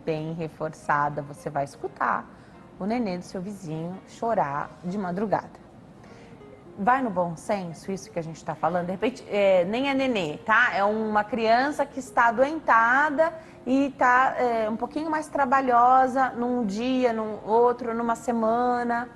bem reforçada, você vai escutar o nenê do seu vizinho chorar de madrugada. Vai no bom senso isso que a gente está falando? De repente, nem é nenê, tá? É uma criança que está adoentada e está um pouquinho mais trabalhosa num dia, num outro, numa semana.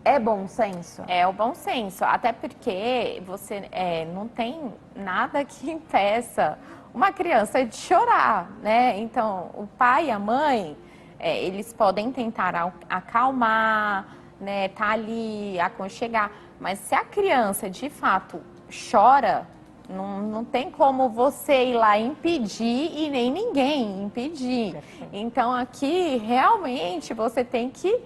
É bom senso? É o bom senso, até porque você não tem nada que impeça uma criança de chorar, né? Então, o pai e a mãe, eles podem tentar acalmar, né? Tá ali, aconchegar. Mas se a criança, de fato, chora, não tem como você ir lá impedir e nem ninguém impedir. Perfeito. Então, aqui, realmente, você tem que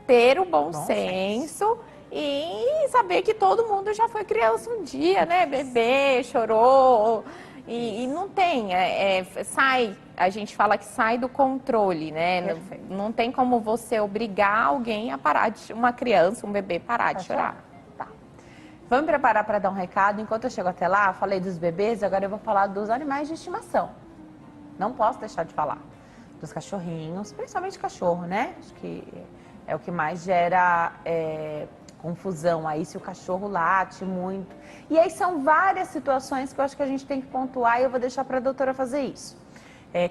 ter o bom senso e saber que todo mundo já foi criança um dia, né? Bebê, chorou. E não tem, a gente fala que sai do controle, né? Não tem como você obrigar alguém a parar uma criança, um bebê, parar de chorar. Tá. Vamos me preparar para dar um recado. Enquanto eu chego até lá, falei dos bebês, agora eu vou falar dos animais de estimação. Não posso deixar de falar. Dos cachorrinhos, principalmente cachorro, né? Acho que é o que mais gera confusão aí, se o cachorro late muito. E aí são várias situações que eu acho que a gente tem que pontuar e eu vou deixar para a doutora fazer isso.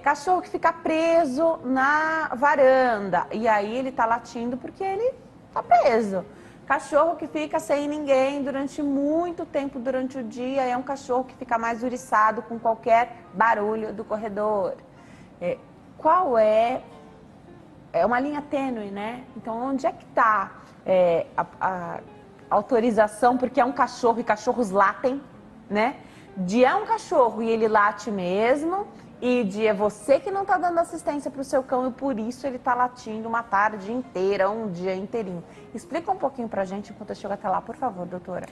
Cachorro que fica preso na varanda e aí ele tá latindo porque ele tá preso. Cachorro que fica sem ninguém durante muito tempo durante o dia é um cachorro que fica mais uriçado com qualquer barulho do corredor. Qual é uma linha tênue, né? Então, onde é que está a autorização, porque é um cachorro e cachorros latem, né? De é um cachorro e ele late mesmo, e de é você que não está dando assistência para o seu cão e por isso ele está latindo uma tarde inteira, um dia inteirinho. Explica um pouquinho para a gente enquanto eu chego até lá, por favor, doutora.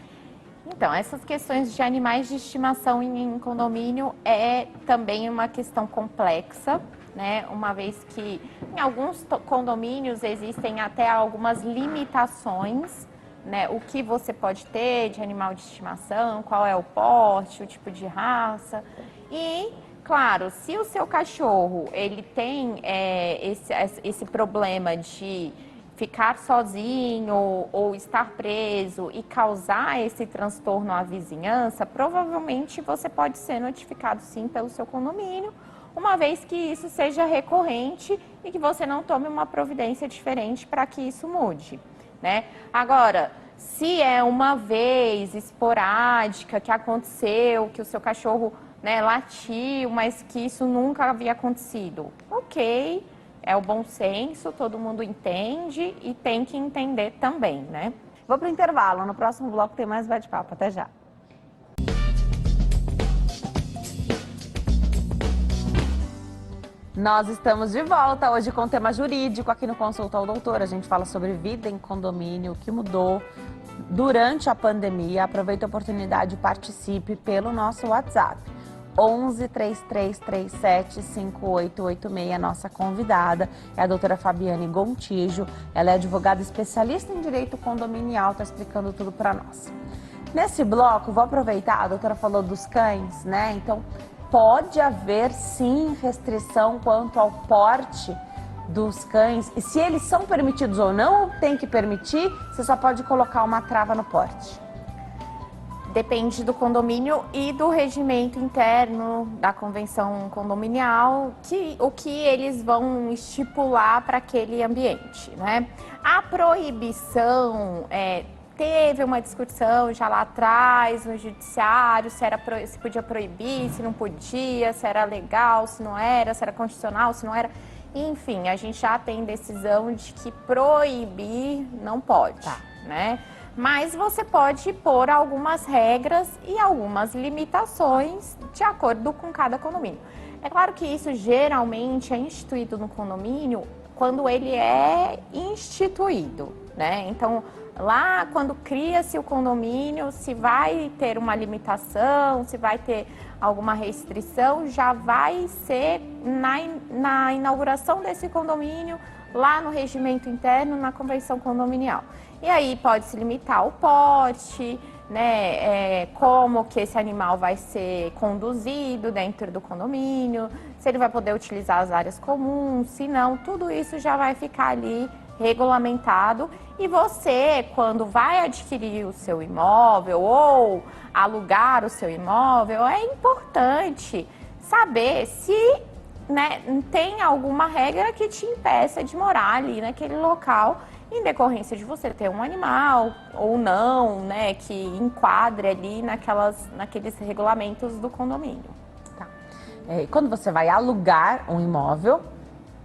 Então, essas questões de animais de estimação em condomínio é também uma questão complexa, né? Uma vez que em alguns condomínios existem até algumas limitações, né? O que você pode ter de animal de estimação, qual é o porte, o tipo de raça. E, claro, se o seu cachorro ele tem esse problema de ficar sozinho ou estar preso e causar esse transtorno à vizinhança, provavelmente você pode ser notificado sim pelo seu condomínio, uma vez que isso seja recorrente e que você não tome uma providência diferente para que isso mude, né? Agora, se é uma vez esporádica que aconteceu, que o seu cachorro, né, latiu, mas que isso nunca havia acontecido, ok, é o bom senso, todo mundo entende e tem que entender também, né? Vou para o intervalo, no próximo bloco tem mais bate-papo, até já. Nós estamos de volta hoje com o tema jurídico aqui no Consulta ao Doutor. A gente fala sobre vida em condomínio, o que mudou durante a pandemia. Aproveite a oportunidade e participe pelo nosso WhatsApp. 11 3337 5886. Nossa convidada é a doutora Fabiane Gontijo. Ela é advogada especialista em direito condominial, está explicando tudo para nós. Nesse bloco, vou aproveitar, a doutora falou dos cães, né? Então, pode haver sim restrição quanto ao porte dos cães. E se eles são permitidos ou não, tem que permitir, você só pode colocar uma trava no porte. Depende do condomínio e do regimento interno da convenção condominial, o que eles vão estipular para aquele ambiente, né? A proibição teve uma discussão já lá atrás no judiciário, se podia proibir, se não podia, se era legal, se não era, se era constitucional, se não era. Enfim, a gente já tem decisão de que proibir não pode, né? Mas você pode pôr algumas regras e algumas limitações de acordo com cada condomínio. É claro que isso geralmente é instituído no condomínio quando ele é instituído, né? Então, lá quando cria-se o condomínio, se vai ter uma limitação, se vai ter alguma restrição, já vai ser na inauguração desse condomínio, lá no regimento interno, na convenção condominial. E aí pode se limitar o porte, né, como que esse animal vai ser conduzido dentro do condomínio, se ele vai poder utilizar as áreas comuns, se não, tudo isso já vai ficar ali regulamentado. E você, quando vai adquirir o seu imóvel ou alugar o seu imóvel, é importante saber se, né, tem alguma regra que te impeça de morar ali naquele local, em decorrência de você ter um animal ou não, né, que enquadre ali naqueles regulamentos do condomínio. Tá. Quando você vai alugar um imóvel,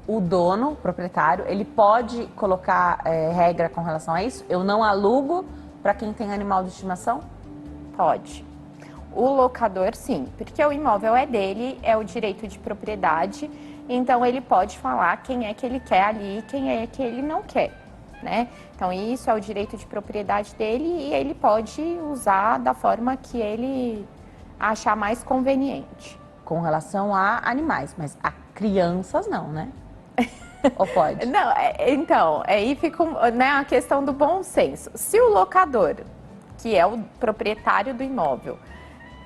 o dono, o proprietário, ele pode colocar regra com relação a isso? Eu não alugo para quem tem animal de estimação? Pode. O locador, sim, porque o imóvel é dele, é o direito de propriedade, então ele pode falar quem é que ele quer ali e quem é que ele não quer, né? Então isso é o direito de propriedade dele e ele pode usar da forma que ele achar mais conveniente. Com relação a animais, mas a crianças não, né? Ou pode? Não, então, aí fica, né, a questão do bom senso. Se o locador, que é o proprietário do imóvel,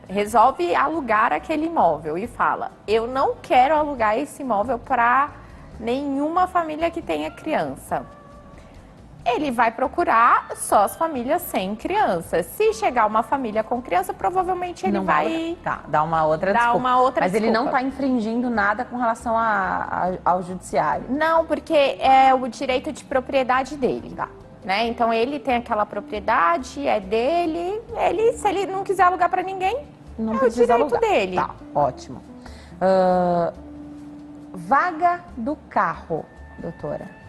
resolve alugar aquele imóvel e fala, eu não quero alugar esse imóvel para nenhuma família que tenha criança, ele vai procurar só as famílias sem criança. Se chegar uma família com criança, provavelmente ele vai dar uma outra desculpa. Mas ele não está infringindo nada com relação ao judiciário. Não, porque é o direito de propriedade dele. Né? Então ele tem aquela propriedade, é dele. Se ele não quiser alugar para ninguém, não é precisa o direito alugar. dele. Tá, ótimo. Vaga do carro, doutora.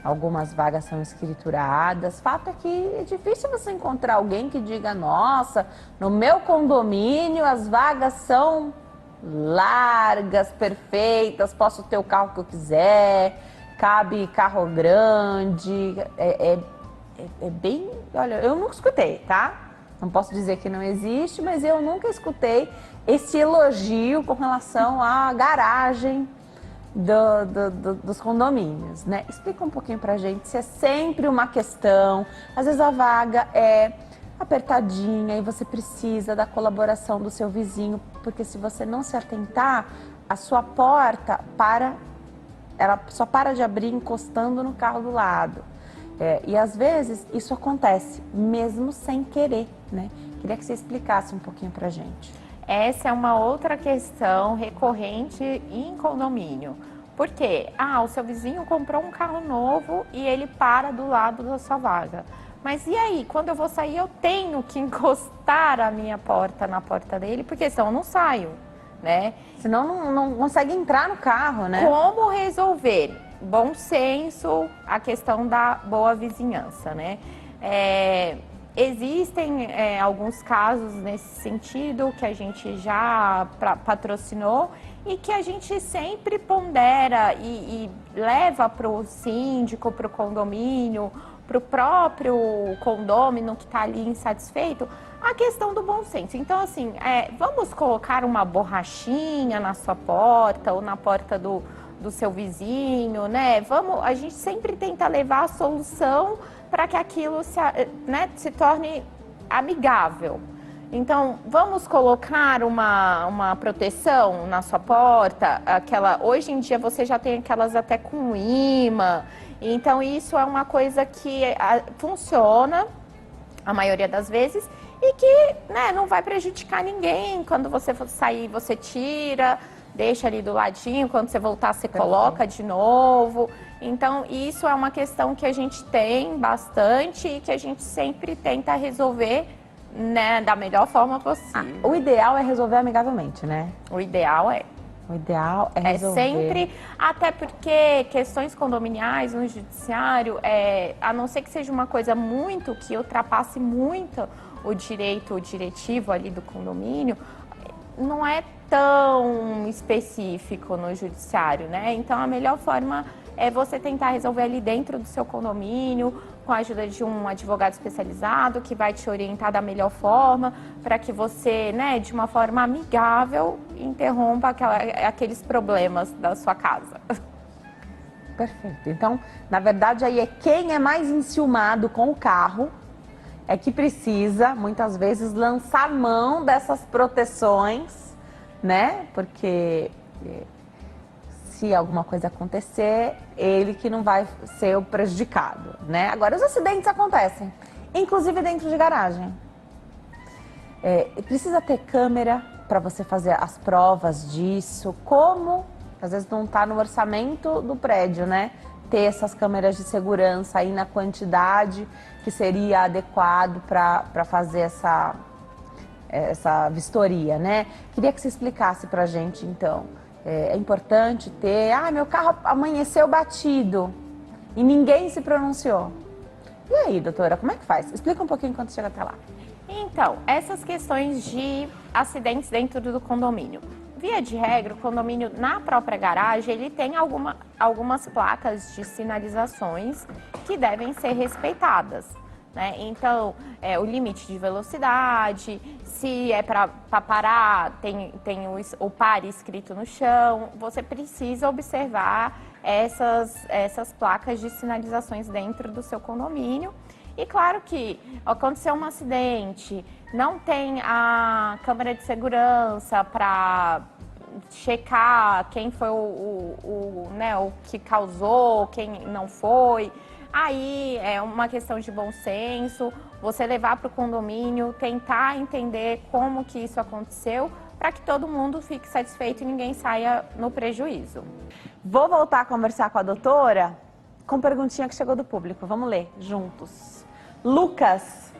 Algumas vagas são escrituradas. Fato é que é difícil você encontrar alguém que diga, nossa, no meu condomínio as vagas são largas, perfeitas, posso ter o carro que eu quiser, cabe carro grande. É bem... Olha, eu nunca escutei, tá? Não posso dizer que não existe, mas eu nunca escutei esse elogio com relação à garagem dos condomínios, né? Explica um pouquinho pra gente se é sempre uma questão, às vezes a vaga é apertadinha e você precisa da colaboração do seu vizinho, porque se você não se atentar, a sua porta ela só para de abrir encostando no carro do lado. E às vezes isso acontece, mesmo sem querer, né? Queria que você explicasse um pouquinho pra gente. Essa é uma outra questão recorrente em condomínio. Por quê? O seu vizinho comprou um carro novo e ele para do lado da sua vaga. Mas e aí, quando eu vou sair, eu tenho que encostar a minha porta na porta dele, porque senão eu não saio, né? Senão não consegue entrar no carro, né? Como resolver? Bom senso, a questão da boa vizinhança, né? Existem alguns casos nesse sentido que a gente já patrocinou e que a gente sempre pondera e leva para o síndico, para o condomínio, para o próprio condômino que está ali insatisfeito, a questão do bom senso. Então, assim, vamos colocar uma borrachinha na sua porta ou na porta do seu vizinho, né? A gente sempre tenta levar a solução para que aquilo se torne amigável. Então, vamos colocar uma proteção na sua porta, hoje em dia você já tem aquelas até com imã, então isso é uma coisa que funciona a maioria das vezes e que, né, não vai prejudicar ninguém. Quando você for sair, você tira, deixa ali do ladinho, quando você voltar, você coloca de novo. Então, isso é uma questão que a gente tem bastante e que a gente sempre tenta resolver, né, da melhor forma possível. O ideal é resolver amigavelmente, né? O ideal é. O ideal é resolver. Sempre, até porque questões condominiais no judiciário, a não ser que seja uma coisa que ultrapasse muito o diretivo ali do condomínio, não é tão específico no judiciário, né? Então, a melhor forma é você tentar resolver ali dentro do seu condomínio, com a ajuda de um advogado especializado que vai te orientar da melhor forma, para que você, né, de uma forma amigável, interrompa aqueles problemas da sua casa. Perfeito. Então, na verdade, aí quem é mais enciumado com o carro é que precisa, muitas vezes, lançar mão dessas proteções, né? Porque se alguma coisa acontecer, ele que não vai ser o prejudicado, né? Agora, os acidentes acontecem, inclusive dentro de garagem. Precisa ter câmera para você fazer as provas disso, como, às vezes não está no orçamento do prédio, né? Ter essas câmeras de segurança aí na quantidade que seria adequado para fazer essa vistoria, né? Queria que você explicasse para a gente, então. É importante ter... meu carro amanheceu batido e ninguém se pronunciou. E aí, doutora, como é que faz? Explica um pouquinho enquanto chega até lá. Então, essas questões de acidentes dentro do condomínio. Via de regra, o condomínio, na própria garagem, ele tem algumas placas de sinalizações que devem ser respeitadas, né? Então, o limite de velocidade, se é para parar, tem o pare escrito no chão. Você precisa observar essas placas de sinalizações dentro do seu condomínio. E claro que aconteceu um acidente, não tem a câmera de segurança para checar quem foi o que causou, quem não foi. Aí é uma questão de bom senso, você levar para o condomínio, tentar entender como que isso aconteceu, para que todo mundo fique satisfeito e ninguém saia no prejuízo. Vou voltar a conversar com a doutora com perguntinha que chegou do público. Vamos ler juntos. Lucas,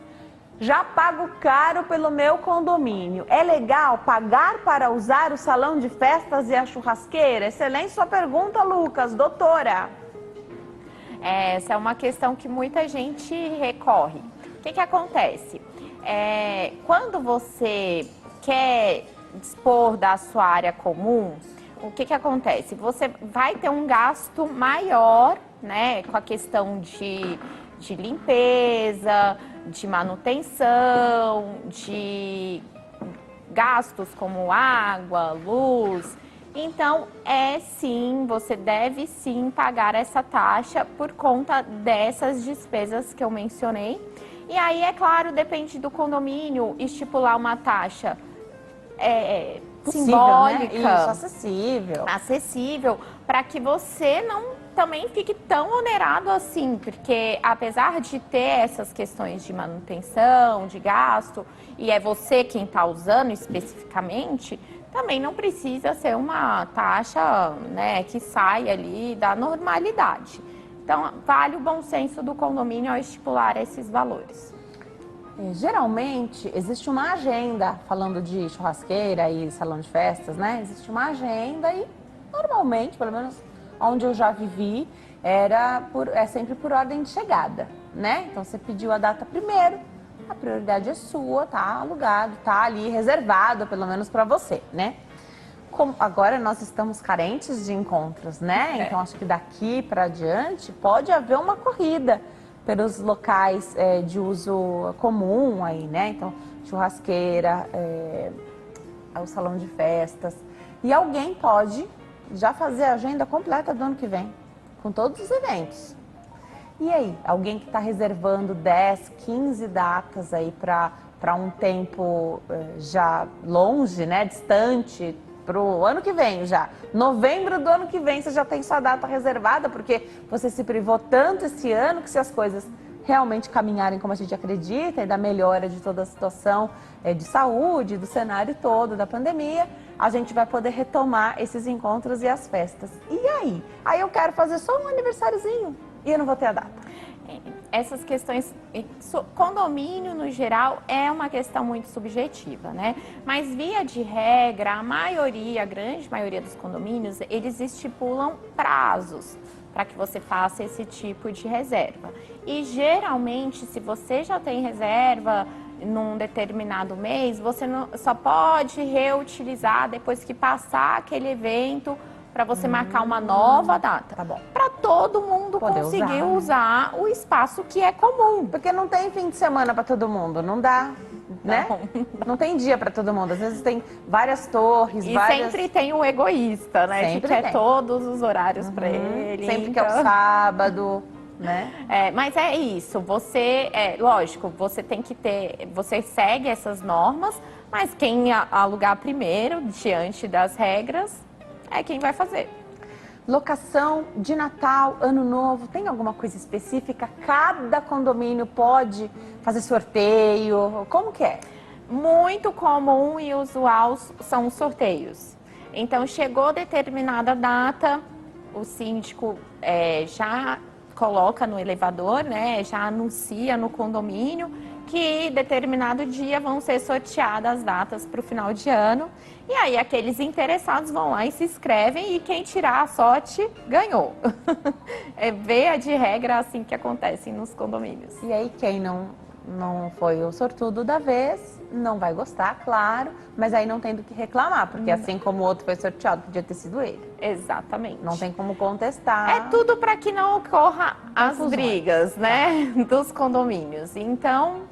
já pago caro pelo meu condomínio. É legal pagar para usar o salão de festas e a churrasqueira? Excelente sua pergunta, Lucas. Doutora. Essa é uma questão que muita gente recorre. O que acontece? Quando você quer dispor da sua área comum, o que acontece? Você vai ter um gasto maior, né, com a questão de limpeza, de manutenção, de gastos como água, luz. Então, sim, você deve sim pagar essa taxa por conta dessas despesas que eu mencionei. E aí, é claro, depende do condomínio, estipular uma taxa possível, simbólica, né? Isso, acessível, para que você não também fique tão onerado assim, porque apesar de ter essas questões de manutenção, de gasto, e é você quem está usando especificamente, também não precisa ser uma taxa, né, que sai ali da normalidade. Então, vale o bom senso do condomínio ao estipular esses valores. Geralmente, existe uma agenda, falando de churrasqueira e salão de festas, né? Existe uma agenda e, normalmente, pelo menos onde eu já vivi, é sempre por ordem de chegada, né? Então, você pediu a data primeiro, a prioridade é sua, tá alugado, tá ali reservado, pelo menos para você, né? Como agora nós estamos carentes de encontros, né? Então, acho que daqui para adiante pode haver uma corrida pelos locais de uso comum aí, né? Então, churrasqueira, o salão de festas. E alguém pode já fazer a agenda completa do ano que vem, com todos os eventos. E aí, alguém que está reservando 10, 15 datas aí para um tempo já longe, né? Distante, para o ano que vem já. Novembro do ano que vem você já tem sua data reservada, porque você se privou tanto esse ano que se as coisas realmente caminharem como a gente acredita e da melhora de toda a situação de saúde, do cenário todo, da pandemia, a gente vai poder retomar esses encontros e as festas. E aí? Aí eu quero fazer só um aniversáriozinho e eu não vou ter a data. Essas questões, condomínio no geral é uma questão muito subjetiva, né? Mas via de regra, a grande maioria dos condomínios, eles estipulam prazos para que você faça esse tipo de reserva. E geralmente, se você já tem reserva num determinado mês, você só pode reutilizar depois que passar aquele evento para você marcar uma nova data. Tá bom. Para todo mundo Poder conseguir usar, usar o espaço que é comum. Porque não tem fim de semana para todo mundo, não dá, né? Não tem dia para todo mundo. Às vezes tem várias torres, E várias... sempre tem o egoísta, né? Sempre que quer tem. todos os horários para ele. Sempre que é o sábado, né? Mas é isso, lógico, você tem que ter, você segue essas normas, mas quem alugar primeiro, diante das regras, é quem vai fazer. Locação de Natal, Ano Novo, tem alguma coisa específica? Cada condomínio pode fazer sorteio? Como que é? Muito comum e usual são os sorteios. Então, chegou determinada data, o síndico já coloca no elevador, né, já anuncia no condomínio que determinado dia vão ser sorteadas as datas para o final de ano. E aí aqueles interessados vão lá e se inscrevem e quem tirar a sorte ganhou. É via de regra assim que acontece nos condomínios. E aí quem não foi o sortudo da vez, não vai gostar, claro, mas aí não tem do que reclamar, porque assim como o outro foi sorteado, podia ter sido ele. Exatamente. Não tem como contestar. É tudo para que não ocorra as Confusões. brigas, né, dos condomínios. Então,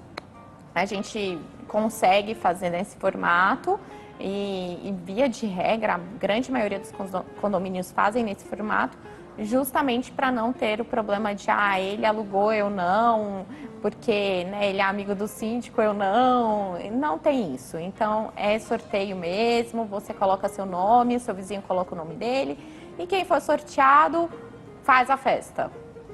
a gente consegue fazer nesse formato e via de regra, a grande maioria dos condomínios fazem nesse formato, justamente para não ter o problema de, ele alugou, eu não, porque né, ele é amigo do síndico, eu não. Não tem isso. Então, é sorteio mesmo, você coloca seu nome, o seu vizinho coloca o nome dele, e quem for sorteado faz a festa.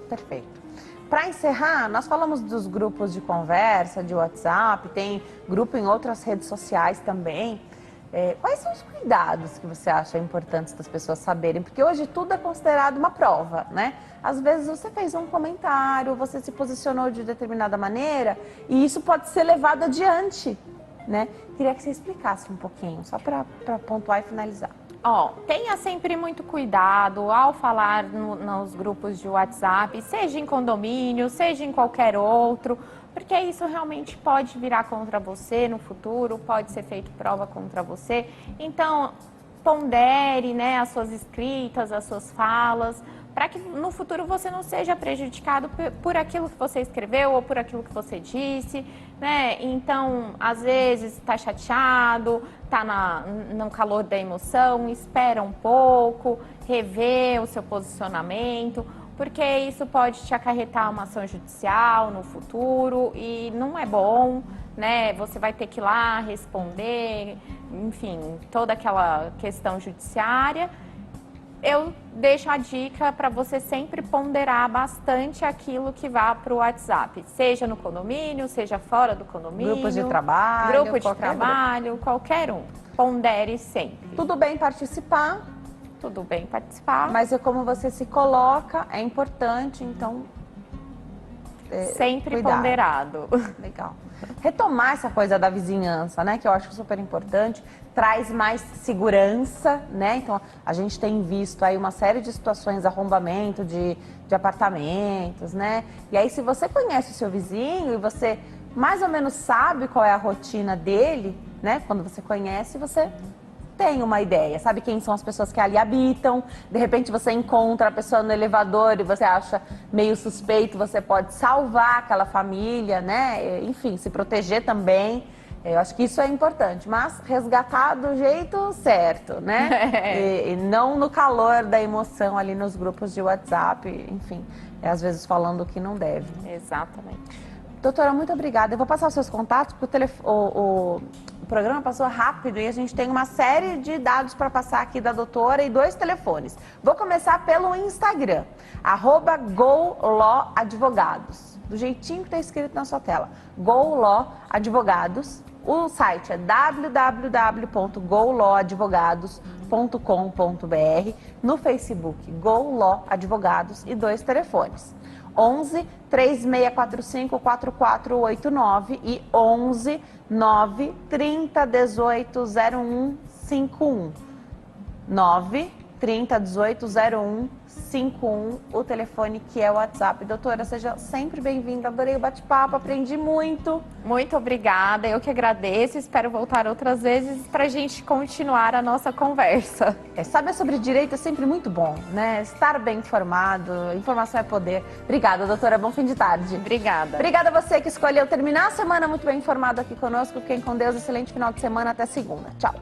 Perfeito. Para encerrar, nós falamos dos grupos de conversa, de WhatsApp, tem grupo em outras redes sociais também. Quais são os cuidados que você acha importantes das pessoas saberem? Porque hoje tudo é considerado uma prova, né? Às vezes você fez um comentário, você se posicionou de determinada maneira e isso pode ser levado adiante, né? Queria que você explicasse um pouquinho, só para pontuar e finalizar. Tenha sempre muito cuidado ao falar nos grupos de WhatsApp, seja em condomínio, seja em qualquer outro, porque isso realmente pode virar contra você no futuro, pode ser feito prova contra você. Então, pondere, né, as suas escritas, as suas falas, para que no futuro você não seja prejudicado por aquilo que você escreveu ou por aquilo que você disse, né? Então, às vezes está chateado, está no calor da emoção, espera um pouco, revê o seu posicionamento, porque isso pode te acarretar uma ação judicial no futuro e não é bom, né? Você vai ter que ir lá responder, enfim, toda aquela questão judiciária. eu deixo a dica para você sempre ponderar bastante aquilo que vá para o WhatsApp, seja no condomínio, seja fora do condomínio. Grupos de trabalho. Grupo de trabalho, qualquer um. Pondere sempre. Tudo bem participar. Tudo bem participar. Mas é como você se coloca, é importante, então... sempre cuidado. Ponderado. Legal. Retomar essa coisa da vizinhança, né, que eu acho super importante, traz mais segurança, né, então a gente tem visto aí uma série de situações, arrombamento de apartamentos, né, e aí se você conhece o seu vizinho e você mais ou menos sabe qual é a rotina dele, né, quando você conhece, você tem uma ideia, sabe quem são as pessoas que ali habitam, de repente você encontra a pessoa no elevador e você acha meio suspeito, você pode salvar aquela família, né, enfim, se proteger também, eu acho que isso é importante, mas resgatar do jeito certo, né, e não no calor da emoção ali nos grupos de WhatsApp, enfim, às vezes falando o que não deve. Exatamente. Doutora, muito obrigada. Eu vou passar os seus contatos, porque o programa passou rápido e a gente tem uma série de dados para passar aqui da doutora e 2 telefones. Vou começar pelo Instagram, @GoLawAdvogados, do jeitinho que está escrito na sua tela, GoLawAdvogados. O site é www.golawadvogados.com.br, no Facebook, GoLawAdvogados e 2 telefones. 11 3645 4489 e 11 9 30 18 0151. 9 30 18 0151, o telefone que é o WhatsApp. Doutora, seja sempre bem-vinda, adorei o bate-papo, aprendi muito. Muito obrigada, eu que agradeço, espero voltar outras vezes para a gente continuar a nossa conversa. Saber sobre direito é sempre muito bom, né? Estar bem informado, informação é poder. Obrigada, doutora, bom fim de tarde. Obrigada. Obrigada a você que escolheu terminar a semana muito bem informado aqui conosco. Fiquem com Deus, excelente final de semana, até segunda. Tchau.